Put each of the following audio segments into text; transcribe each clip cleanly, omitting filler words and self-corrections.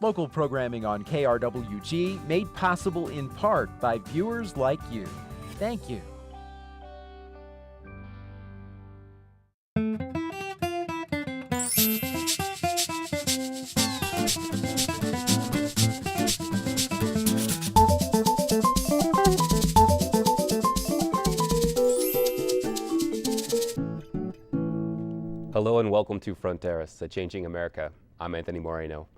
Local programming on KRWG made possible in part by viewers like you. Thank you. Hello and welcome to Fronteras, a Changing America. I'm Anthony Moreno.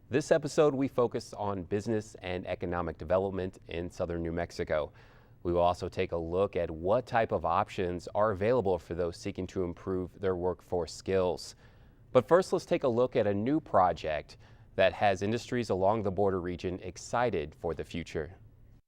This episode, we focus on business and economic development in southern New Mexico. We will also take a look at what type of options are available for those seeking to improve their workforce skills. But first, let's take a look at a new project that has industries along the border region excited for the future.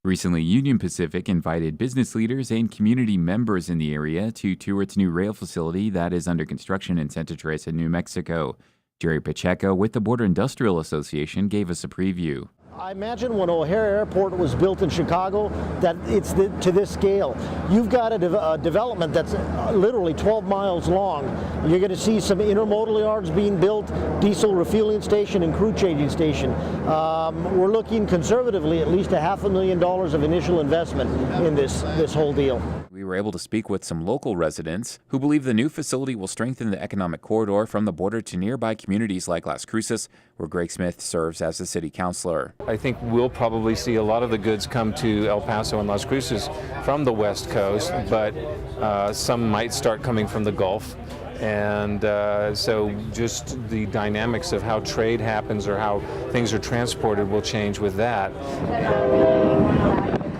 Recently, Union Pacific invited business leaders and community members in the area to tour its new rail facility that is under construction in Santa Teresa, New Mexico. Jerry Pacheco with the Border Industrial Association gave us a preview. I imagine when O'Hare Airport was built in Chicago that it's to this scale. You've got a development that's literally 12 miles long. You're going to see some intermodal yards being built, diesel refueling station and crew changing station. We're looking conservatively at least $500,000 of initial investment in this whole deal. We were able to speak with some local residents who believe the new facility will strengthen the economic corridor from the border to nearby communities like Las Cruces, where Greg Smith serves as the city councilor. I think we'll probably see a lot of the goods come to El Paso and Las Cruces from the West Coast, but some might start coming from the Gulf. And so just the dynamics of how trade happens or how things are transported will change with that.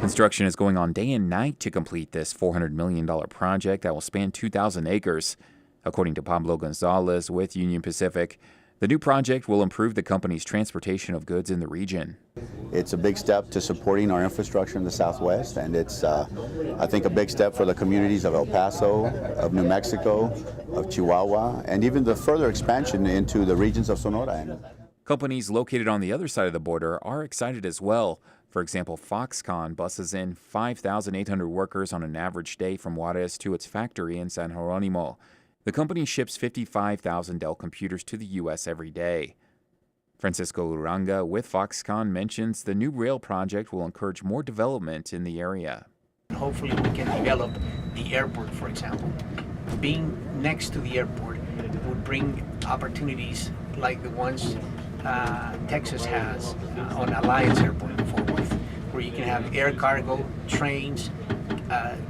Construction is going on day and night to complete this $400 million project that will span 2,000 acres. According to Pablo Gonzalez with Union Pacific, the new project will improve the company's transportation of goods in the region. It's a big step to supporting our infrastructure in the Southwest, and it's, I think, a big step for the communities of El Paso, of New Mexico, of Chihuahua, and even the further expansion into the regions of Sonora. Companies located on the other side of the border are excited as well. For example, Foxconn buses in 5,800 workers on an average day from Juarez to its factory in San Jeronimo. The company ships 55,000 Dell computers to the U.S. every day. Francisco Uranga with Foxconn mentions the new rail project will encourage more development in the area. Hopefully we can develop the airport, for example. Being next to the airport would bring opportunities like the ones Texas has on Alliance Airport in Fort Worth, where you can have air cargo, trains,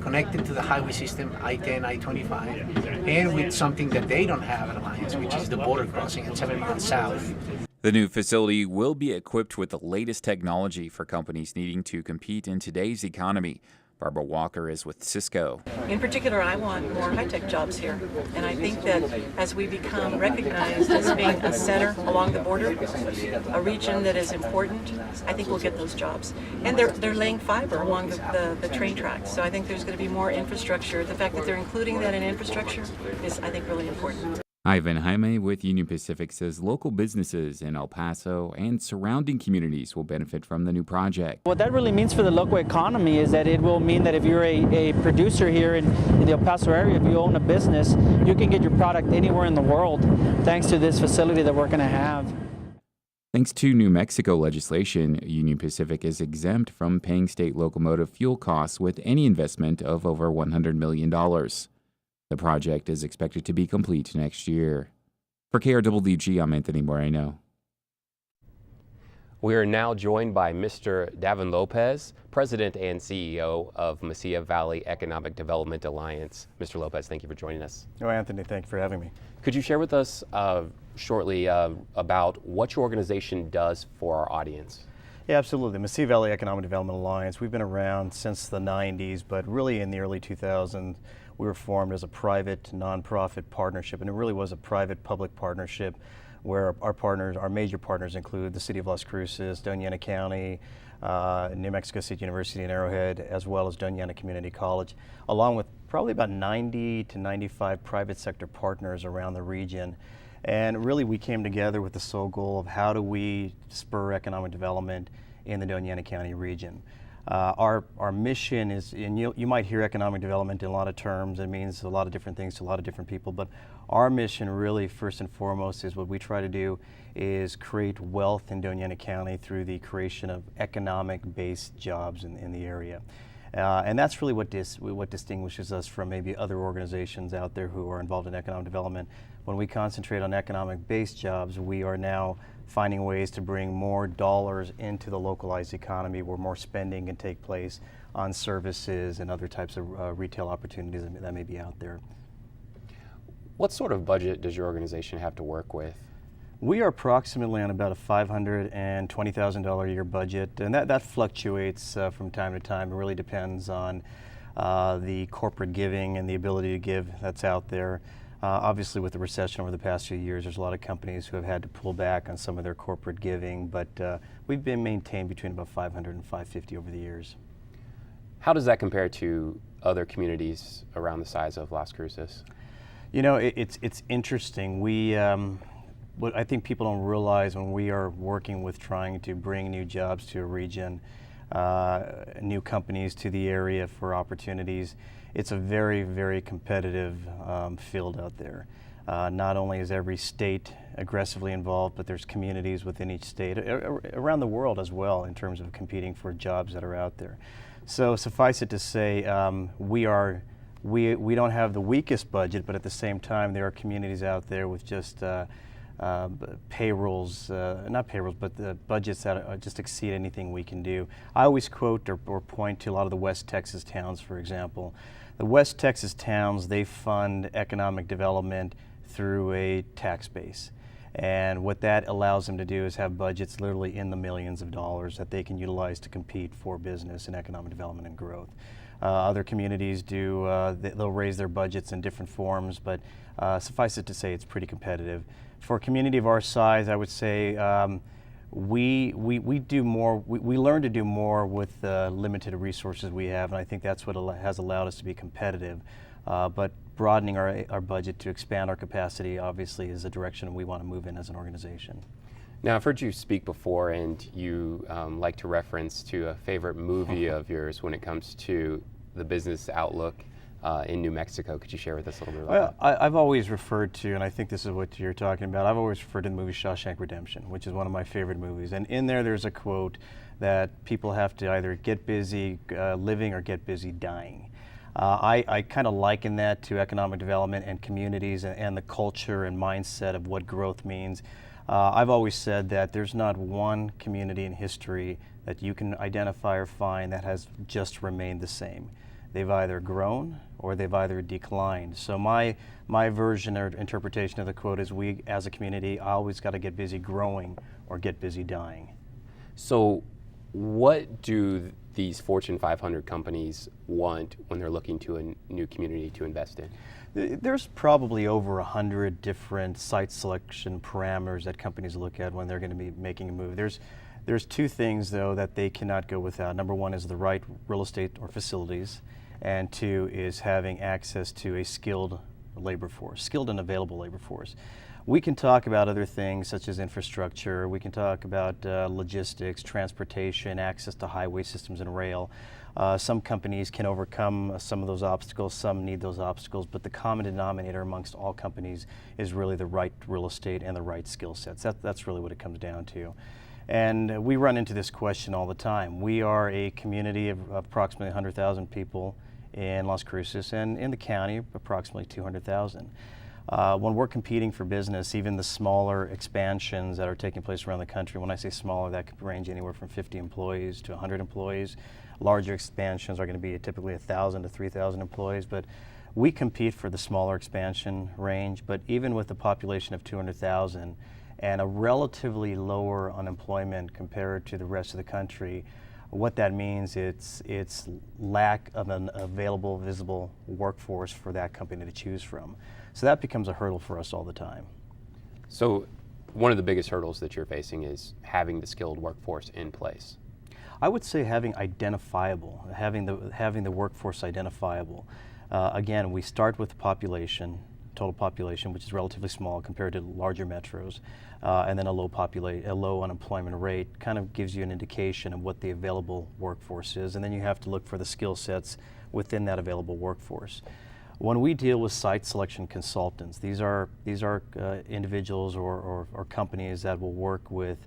connected to the highway system, I-10, I-25, and with something that they don't have at Alliance, which is the border crossing at 71 South. The new facility will be equipped with the latest technology for companies needing to compete in today's economy. Barbara Walker is with Cisco. In particular, I want more high-tech jobs here, and I think that as we become recognized as being a center along the border, a region that is important, I think we'll get those jobs. And they're laying fiber along the train tracks, so I think there's going to be more infrastructure. The fact that they're including that in infrastructure is, I think, really important. Ivan Jaime with Union Pacific says local businesses in El Paso and surrounding communities will benefit from the new project. What that really means for the local economy is that it will mean that if you're a producer here in the El Paso area, if you own a business, you can get your product anywhere in the world thanks to this facility that we're going to have. Thanks to New Mexico legislation, Union Pacific is exempt from paying state locomotive fuel costs with any investment of over $100 million. The project is expected to be complete next year. For KRWG, I'm Anthony Moreno. We are now joined by Mr. Davin Lopez, President and CEO of Mesilla Valley Economic Development Alliance. Mr. Lopez, thank you for joining us. Oh, Anthony, thank you for having me. Could you share with us shortly about what your organization does for our audience? Yeah, absolutely. Mesilla Valley Economic Development Alliance, we've been around since the 90s, but really in the early 2000s, we were formed as a private nonprofit partnership, and it really was a private-public partnership where our major partners include the City of Las Cruces, Doña Ana County, New Mexico State University in Arrowhead, as well as Doña Ana Community College, along with probably about 90 to 95 private sector partners around the region. And really we came together with the sole goal of how do we spur economic development in the Doña Ana County region. Our mission is, and you might hear economic development in a lot of terms. It means a lot of different things to a lot of different people, but our mission really, first and foremost, is what we try to do is create wealth in Doña Ana County through the creation of economic-based jobs in the area. And that's really what distinguishes us from maybe other organizations out there who are involved in economic development. When we concentrate on economic-based jobs, we are now finding ways to bring more dollars into the localized economy where more spending can take place on services and other types of retail opportunities that may be out there. What sort of budget does your organization have to work with? We are approximately on about a $520,000 a year budget, and that fluctuates from time to time. It really depends on the corporate giving and the ability to give that's out there. Obviously, with the recession over the past few years, there's a lot of companies who have had to pull back on some of their corporate giving, but we've been maintained between about $500 and $550 over the years. How does that compare to other communities around the size of Las Cruces? You know, it's interesting. What I think people don't realize when we are working with trying to bring new jobs to a region, new companies to the area for opportunities, it's a very, very competitive field out there. Not only is every state aggressively involved, but there's communities within each state, around the world as well, in terms of competing for jobs that are out there. So suffice it to say, we don't have the weakest budget, but at the same time, there are communities out there with just payrolls, not payrolls, but the budgets that just exceed anything we can do. I always quote or point to a lot of the West Texas towns, for example. The West Texas towns, they fund economic development through a tax base. And what that allows them to do is have budgets literally in the millions of dollars that they can utilize to compete for business and economic development and growth. Other communities do, they'll raise their budgets in different forms, but suffice it to say it's pretty competitive. For a community of our size, I would say we do more, we learn to do more with the limited resources we have, and I think that's what has allowed us to be competitive. But broadening our budget to expand our capacity obviously is a direction we want to move in as an organization. Now, I've heard you speak before, and you like to reference to a favorite movie of yours when it comes to the business outlook in New Mexico. Could you share with us a little bit about that? I've always referred to, and I think this is what you're talking about, I've always referred to the movie Shawshank Redemption, which is one of my favorite movies. And in there's a quote that people have to either get busy living or get busy dying. I kind of liken that to economic development and communities and the culture and mindset of what growth means. I've always said that there's not one community in history that you can identify or find that has just remained the same. They've either grown or they've either declined. So my version or interpretation of the quote is we as a community always got to get busy growing or get busy dying. So what do these Fortune 500 companies want when they're looking to a new community to invest in? There's probably over 100 different site selection parameters that companies look at when they're going to be making a move. There's two things, though, that they cannot go without. Number one is the right real estate or facilities, and two is having access to a skilled labor force, skilled and available labor force. We can talk about other things such as infrastructure, we can talk about logistics, transportation, access to highway systems and rail. Some companies can overcome some of those obstacles, some need those obstacles, but the common denominator amongst all companies is really the right real estate and the right skill sets. That's really what it comes down to. And we run into this question all the time. We are a community of approximately 100,000 people in Las Cruces, and in the county, approximately 200,000. When we're competing for business, even the smaller expansions that are taking place around the country, when I say smaller, that could range anywhere from 50 employees to 100 employees. Larger expansions are going to be typically 1,000 to 3,000 employees, but we compete for the smaller expansion range. But even with a population of 200,000 and a relatively lower unemployment compared to the rest of the country, what that means it's lack of an available, visible workforce for that company to choose from. So that becomes a hurdle for us all the time. So one of the biggest hurdles that you're facing is having the skilled workforce in place. I would say having the workforce identifiable. Again, we start with the population. total population, which is relatively small compared to larger metros, and then a low unemployment rate, kind of gives you an indication of what the available workforce is, and then you have to look for the skill sets within that available workforce. When we deal with site selection consultants, these are individuals or companies that will work with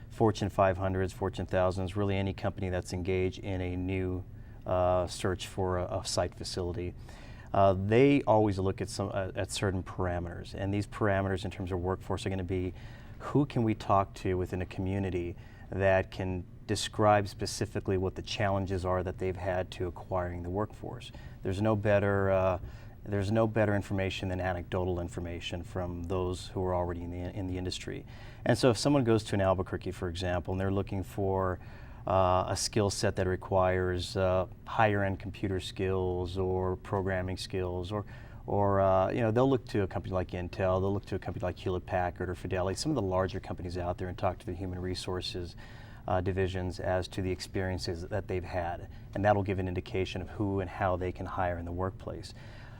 Fortune 500s, Fortune 1000s, really any company that's engaged in a new search for a site facility. They always look at certain parameters, and these parameters in terms of workforce are going to be who can we talk to within a community that can describe specifically what the challenges are that they've had to acquiring the workforce. There's no better information than anecdotal information from those who are already in the industry. And so if someone goes to an Albuquerque, for example, and they're looking for a skill set that requires higher end computer skills or programming skills, or they'll look to a company like Intel, they'll look to a company like Hewlett Packard or Fidelity, some of the larger companies out there, and talk to the human resources divisions as to the experiences that they've had, and that'll give an indication of who and how they can hire in the workplace.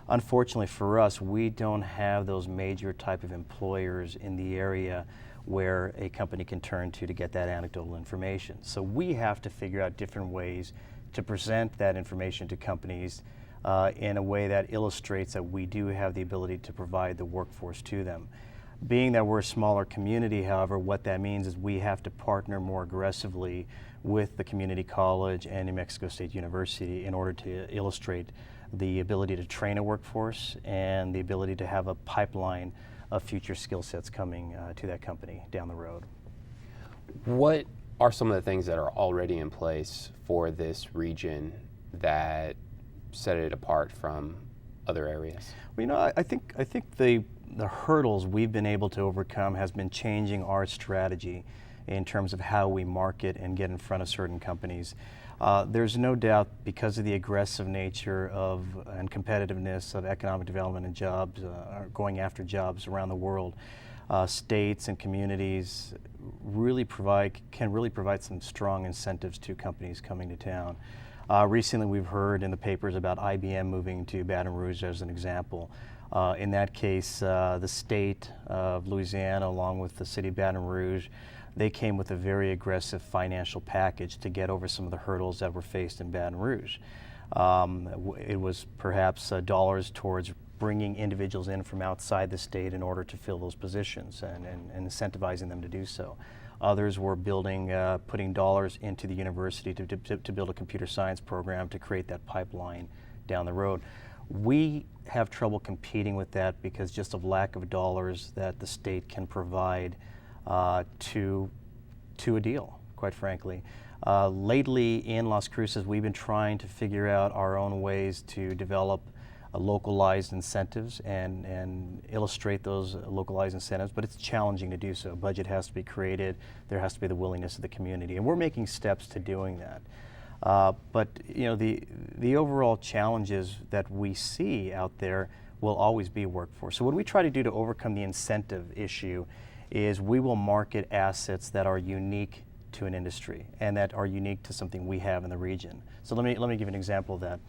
Unfortunately for us, we don't have those major type of employers in the area where a company can turn to get that anecdotal information. So we have to figure out different ways to present that information to companies in a way that illustrates that we do have the ability to provide the workforce to them. Being that we're a smaller community, however, what that means is we have to partner more aggressively with the community college and New Mexico State University in order to illustrate the ability to train a workforce and the ability to have a pipeline of future skill sets coming to that company down the road. What are some of the things that are already in place for this region that set it apart from other areas? Well, I think the hurdles we've been able to overcome has been changing our strategy in terms of how we market and get in front of certain companies. There's no doubt, because of the aggressive nature and competitiveness of economic development and jobs, going after jobs around the world, states and communities can really provide some strong incentives to companies coming to town. Recently, we've heard in the papers about IBM moving to Baton Rouge as an example. In that case, the state of Louisiana, along with the city of Baton Rouge, they came with a very aggressive financial package to get over some of the hurdles that were faced in Baton Rouge. It was perhaps dollars towards bringing individuals in from outside the state in order to fill those positions and incentivizing them to do so. Others were putting dollars into the university to build a computer science program to create that pipeline down the road. We have trouble competing with that because just of lack of dollars that the state can provide to a deal, quite frankly. Lately in Las Cruces, we've been trying to figure out our own ways to develop localized incentives and illustrate those localized incentives, but it's challenging to do so. Budget has to be created, there has to be the willingness of the community, and we're making steps to doing that. But the overall challenges that we see out there will always be workforce. So what we try to do to overcome the incentive issue is we will market assets that are unique to an industry and that are unique to something we have in the region. So let me give an example of that.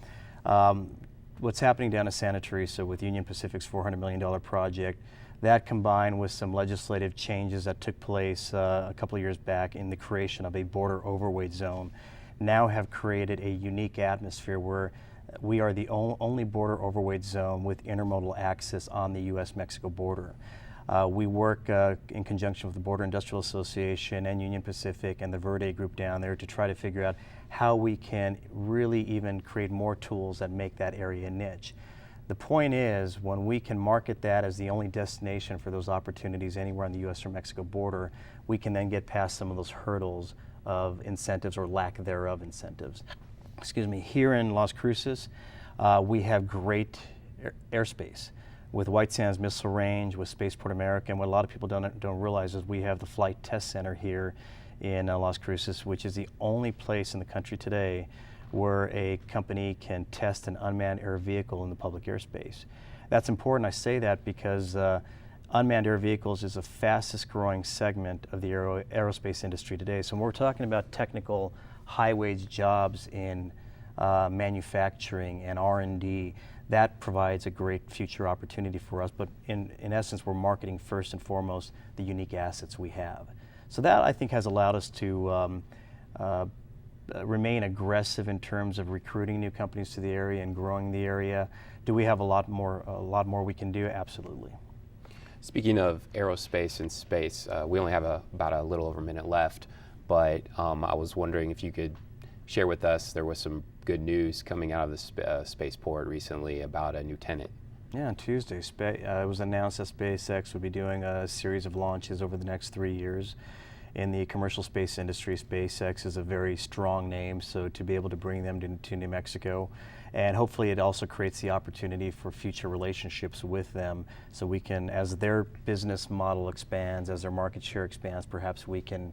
What's happening down in Santa Teresa with Union Pacific's $400 million project, that combined with some legislative changes that took place a couple of years back in the creation of a border overweight zone, now have created a unique atmosphere where we are the only border overweight zone with intermodal access on the U.S.-Mexico border. We work in conjunction with the Border Industrial Association and Union Pacific and the Verde group down there to try to figure out how we can really even create more tools that make that area niche. The point is, when we can market that as the only destination for those opportunities anywhere on the U.S. or Mexico border, we can then get past some of those hurdles of incentives or lack thereof incentives. Here in Las Cruces, we have great airspace. With White Sands Missile Range, with Spaceport America, and what a lot of people don't realize is we have the Flight Test Center here in Las Cruces, which is the only place in the country today where a company can test an unmanned air vehicle in the public airspace. That's important. I say that because unmanned air vehicles is the fastest growing segment of the aerospace industry today. So when we're talking about technical high-wage jobs in manufacturing and R&D, that provides a great future opportunity for us. But in essence, we're marketing first and foremost the unique assets we have. So that, I think, has allowed us to remain aggressive in terms of recruiting new companies to the area and growing the area. Do we have a lot more we can do? Absolutely. Speaking of aerospace and space, we only have about a little over a minute left, but I was wondering if you could share with us, there was some good news coming out of the spaceport recently about a new tenant. Yeah, on Tuesday, it was announced that SpaceX would be doing a series of launches over the next 3 years. In the commercial space industry, SpaceX is a very strong name, so to be able to bring them to New Mexico, and hopefully it also creates the opportunity for future relationships with them, so we can, as their business model expands, as their market share expands, perhaps we can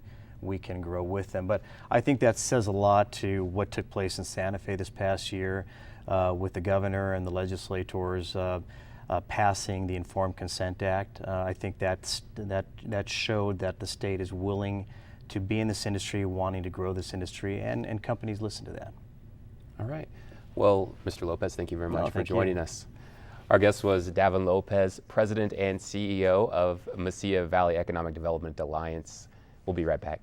grow with them. But I think that says a lot to what took place in Santa Fe this past year with the governor and the legislators passing the Informed Consent Act. I think that showed that the state is willing to be in this industry, wanting to grow this industry, and companies listen to that. All right. Well, Mr. Lopez, thank you very much for joining you. us. Our guest was Davin Lopez, President and CEO of Mesilla Valley Economic Development Alliance. We'll be right back.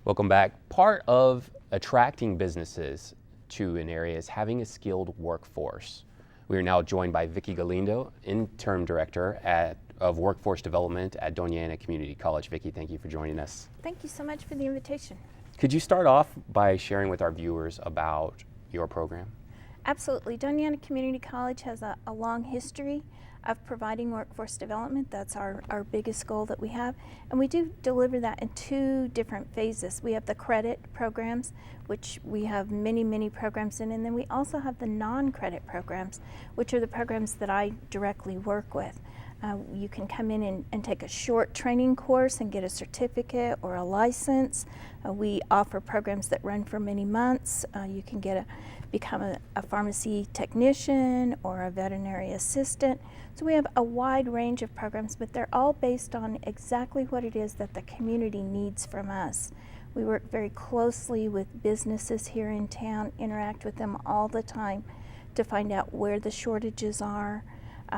Welcome back. Part of attracting businesses to an area is having a skilled workforce. We are now joined by Vicki Galindo, Interim Director of Workforce Development at Doña Ana Community College. Vicki, thank you for joining us. Thank you so much for the invitation. Could you start off by sharing with our viewers about your program? Absolutely. Doña Ana Community College has a long history of providing workforce development. That's our biggest goal that we have. And we do deliver that in 2 different phases. We have the credit programs, which we have many programs in, and then we also have the non-credit programs, which are the programs that I directly work with. You can come in and take a short training course and get a certificate or a license. We offer programs that run for many months. You can become a pharmacy technician or a veterinary assistant. So we have a wide range of programs, but they're all based on exactly what it is that the community needs from us. We work very closely with businesses here in town, interact with them all the time to find out where the shortages are,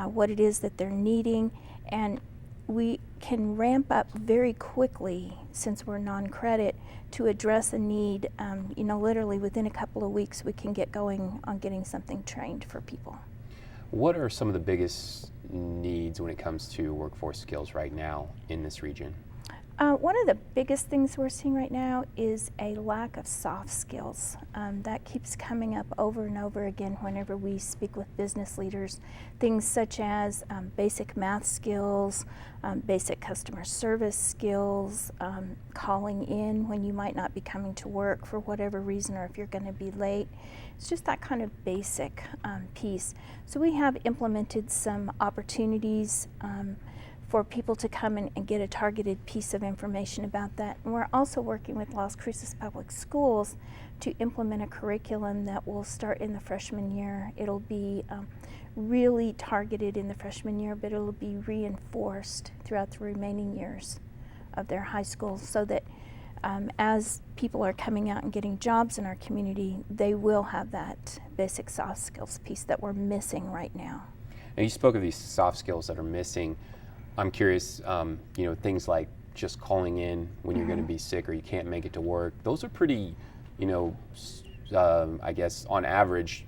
what it is that they're needing, and we can ramp up very quickly, since we're non-credit, to address a need. Literally within a couple of weeks we can get going on getting something trained for people. What are some of the biggest needs when it comes to workforce skills right now in this region? One of the biggest things we're seeing right now is a lack of soft skills. That keeps coming up over and over again whenever we speak with business leaders. Things such as basic math skills, basic customer service skills, calling in when you might not be coming to work for whatever reason, or if you're going to be late. It's just that kind of basic piece. So we have implemented some opportunities for people to come in and get a targeted piece of information about that. And we're also working with Las Cruces Public Schools to implement a curriculum that will start in the freshman year. It'll be really targeted in the freshman year, but it'll be reinforced throughout the remaining years of their high school, so that as people are coming out and getting jobs in our community, they will have that basic soft skills piece that we're missing right now. And you spoke of these soft skills that are missing. I'm curious, things like just calling in when you're going to be sick or you can't make it to work. Those are pretty, I guess on average,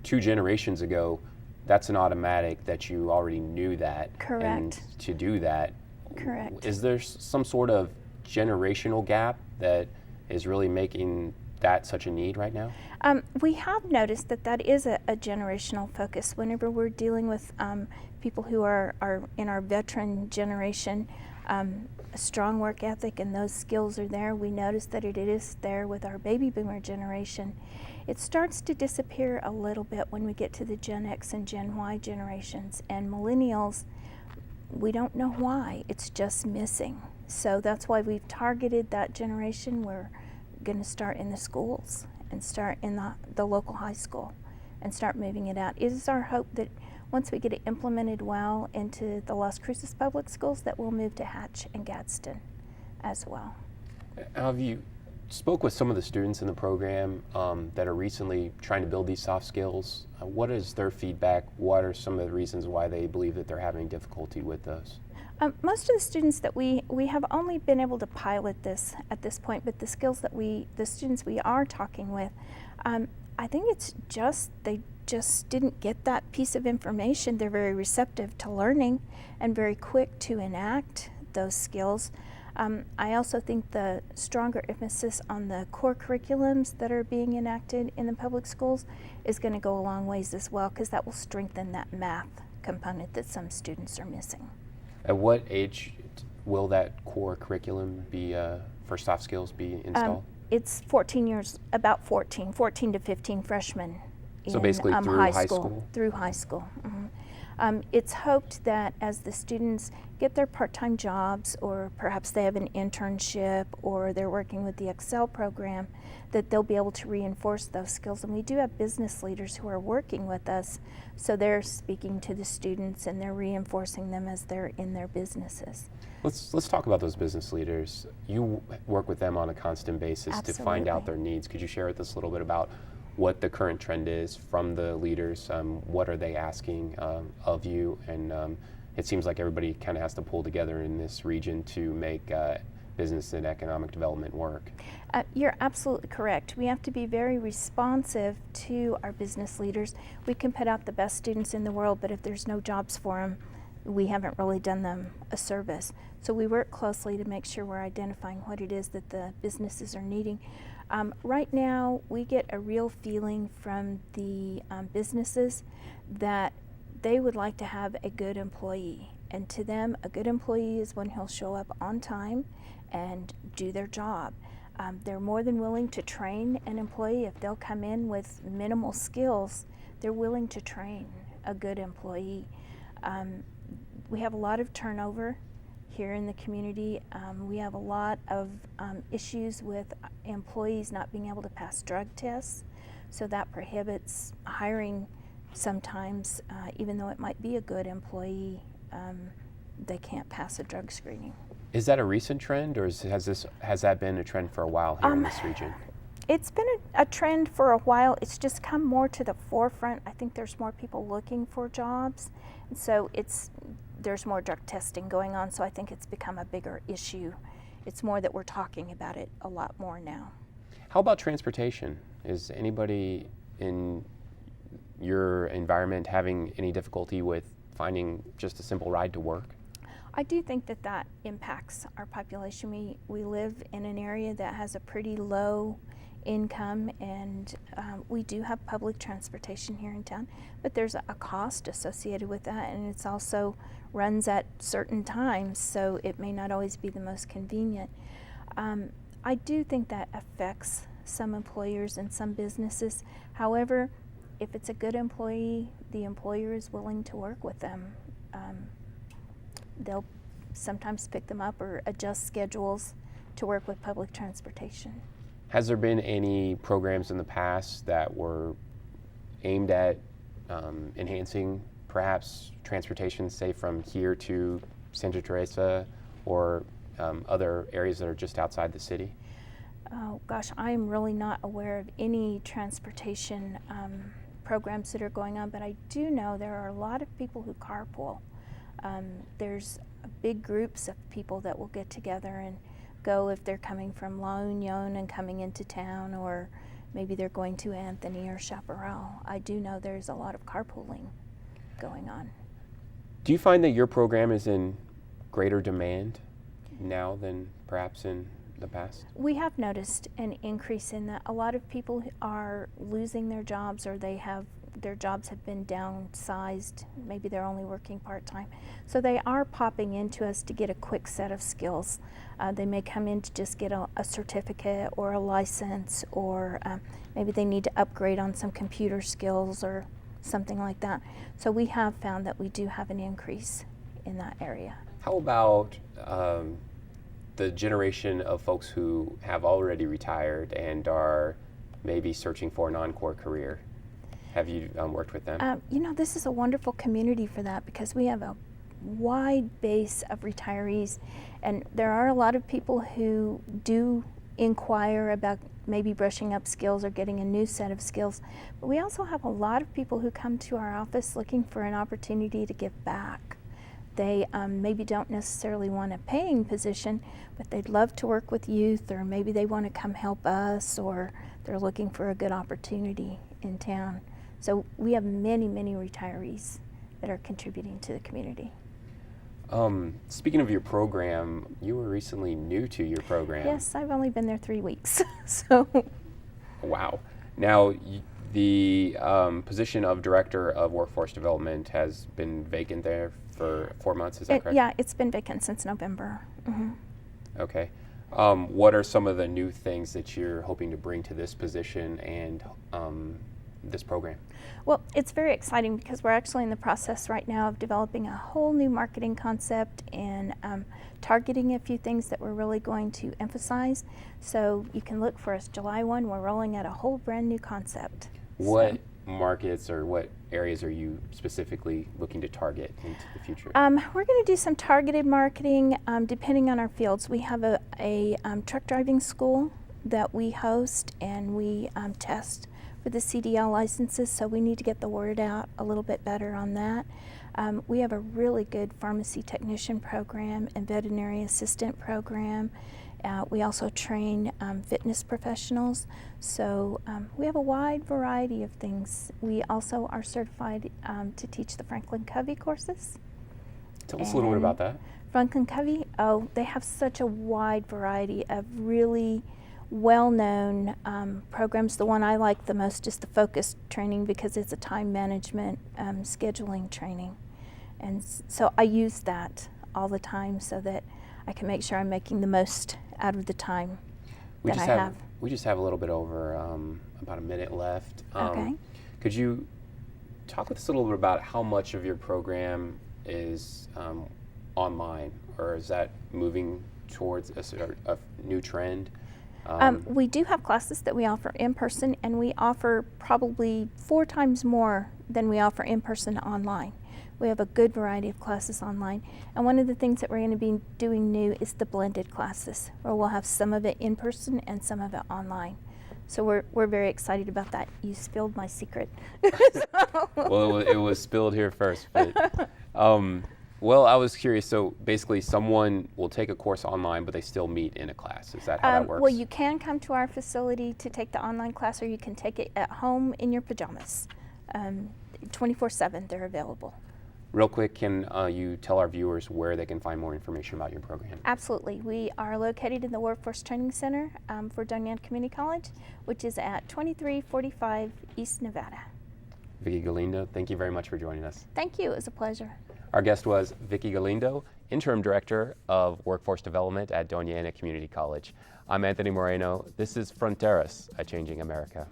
2 generations ago, that's an automatic that you already knew that. Correct. And to do that, correct. Is there some sort of generational gap that is really making that such a need right now? We have noticed that is a generational focus. Whenever we're dealing with people who are in our veteran generation, a strong work ethic and those skills are there. We notice that it is there with our baby boomer generation. It starts to disappear a little bit when we get to the Gen X and Gen Y generations, and millennials, we don't know why, it's just missing. So that's why we've targeted that generation. We're going to start in the schools and start in the local high school and start moving it out. It is our hope that once we get it implemented well into the Las Cruces Public Schools, that we'll move to Hatch and Gadsden as well. Have you spoke with some of the students in the program that are recently trying to build these soft skills. What is their feedback? What are some of the reasons why they believe that they're having difficulty with those? Most of the students that we have only been able to pilot this at this point, but the skills that the students we are talking with, I think it's just, they just didn't get that piece of information. They're very receptive to learning and very quick to enact those skills. I also think the stronger emphasis on the core curriculums that are being enacted in the public schools is going to go a long ways as well, because that will strengthen that math component that some students are missing. At what age will that core curriculum be for soft skills be installed? It's 14 years, about 14 to 15 freshmen. So basically through high school? Through high school. Mm-hmm. It's hoped that as the students get their part-time jobs, or perhaps they have an internship, or they're working with the Excel program, that they'll be able to reinforce those skills. And we do have business leaders who are working with us, so they're speaking to the students and they're reinforcing them as they're in their businesses. Let's talk about those business leaders. You work with them on a constant basis to find out their needs. Could you share with us a little bit about what the current trend is from the leaders? What are they asking of you? And it seems like everybody kind of has to pull together in this region to make business and economic development work. You're absolutely correct. We have to be very responsive to our business leaders. We can put out the best students in the world, but if there's no jobs for them, we haven't really done them a service. So we work closely to make sure we're identifying what it is that the businesses are needing. Right now, we get a real feeling from the businesses that they would like to have a good employee. And to them, a good employee is one who'll show up on time and do their job. They're more than willing to train an employee. If they'll come in with minimal skills, they're willing to train a good employee. We have a lot of turnover here in the community. We have a lot of issues with employees not being able to pass drug tests, so that prohibits hiring sometimes, even though it might be a good employee, they can't pass a drug screening. Is that a recent trend, or has that been a trend for a while here in this region? It's been a trend for a while. It's just come more to the forefront. I think there's more people looking for jobs, and so there's more drug testing going on, so I think it's become a bigger issue. It's more that we're talking about it a lot more now. How about transportation? Is anybody in your environment having any difficulty with finding just a simple ride to work? I do think that that impacts our population. We live in an area that has a pretty low income, and we do have public transportation here in town, but there's a cost associated with that, and it's also runs at certain times, so it may not always be the most convenient. I do think that affects some employers and some businesses. However, if it's a good employee, the employer is willing to work with them. They'll sometimes pick them up or adjust schedules to work with public transportation. Has there been any programs in the past that were aimed at enhancing perhaps transportation, say from here to Santa Teresa or other areas that are just outside the city? Oh gosh, I'm really not aware of any transportation programs that are going on, but I do know there are a lot of people who carpool. There's big groups of people that will get together and go if they're coming from La Union and coming into town, or maybe they're going to Anthony or Chaparral. I do know there's a lot of carpooling going on. Do you find that your program is in greater demand now than perhaps in the past? We have noticed an increase in that. A lot of people are losing their jobs, or their jobs have been downsized. Maybe they're only working part-time. So they are popping into us to get a quick set of skills. They may come in to just get a certificate or a license, or maybe they need to upgrade on some computer skills or something like that. So we have found that we do have an increase in that area. How about the generation of folks who have already retired and are maybe searching for an encore career? Have you worked with them? This is a wonderful community for that, because we have a wide base of retirees, and there are a lot of people who do inquire about maybe brushing up skills or getting a new set of skills. But we also have a lot of people who come to our office looking for an opportunity to give back. They maybe don't necessarily want a paying position, but they'd love to work with youth, or maybe they want to come help us, or they're looking for a good opportunity in town. So we have many, many retirees that are contributing to the community. Speaking of your program, you were recently new to your program. Yes, I've only been there 3 weeks, so. Wow. Now, the position of Director of Workforce Development has been vacant there for 4 months, is that correct? Yeah, it's been vacant since November. Mm-hmm. Okay. What are some of the new things that you're hoping to bring to this position and this program? Well, it's very exciting because we're actually in the process right now of developing a whole new marketing concept and targeting a few things that we're really going to emphasize. So you can look for us July 1, we're rolling out a whole brand new concept. What markets or what areas are you specifically looking to target into the future? We're going to do some targeted marketing depending on our fields. We have a truck driving school that we host and we test for the CDL licenses, so we need to get the word out a little bit better on that. We have a really good pharmacy technician program and veterinary assistant program. We also train fitness professionals, so we have a wide variety of things. We also are certified to teach the Franklin Covey courses. Tell us a little bit about that. Franklin Covey, they have such a wide variety of really well-known programs. The one I like the most is the focus training because it's a time management scheduling training. And so I use that all the time so that I can make sure I'm making the most out of the time that I have. We just have a little bit over about a minute left. Okay. Could you talk with us a little bit about how much of your program is online, or is that moving towards a new trend? We do have classes that we offer in person, and we offer probably 4 times more than we offer in person online. We have a good variety of classes online, and one of the things that we're going to be doing new is the blended classes, where we'll have some of it in person and some of it online. So we're very excited about that. You spilled my secret. Well, it was spilled here first. But, well, I was curious. So basically, someone will take a course online, but they still meet in a class. Is that how that works? Well, you can come to our facility to take the online class, or you can take it at home in your pajamas. 24/7, they're available. Real quick, can you tell our viewers where they can find more information about your program? Absolutely. We are located in the Workforce Training Center for Doña Ana Community College, which is at 2345 East Nevada. Vicki Galindo, thank you very much for joining us. Thank you. It was a pleasure. Our guest was Vicki Galindo, Interim Director of Workforce Development at Doña Ana Community College. I'm Anthony Moreno. This is Fronteras, a Changing America.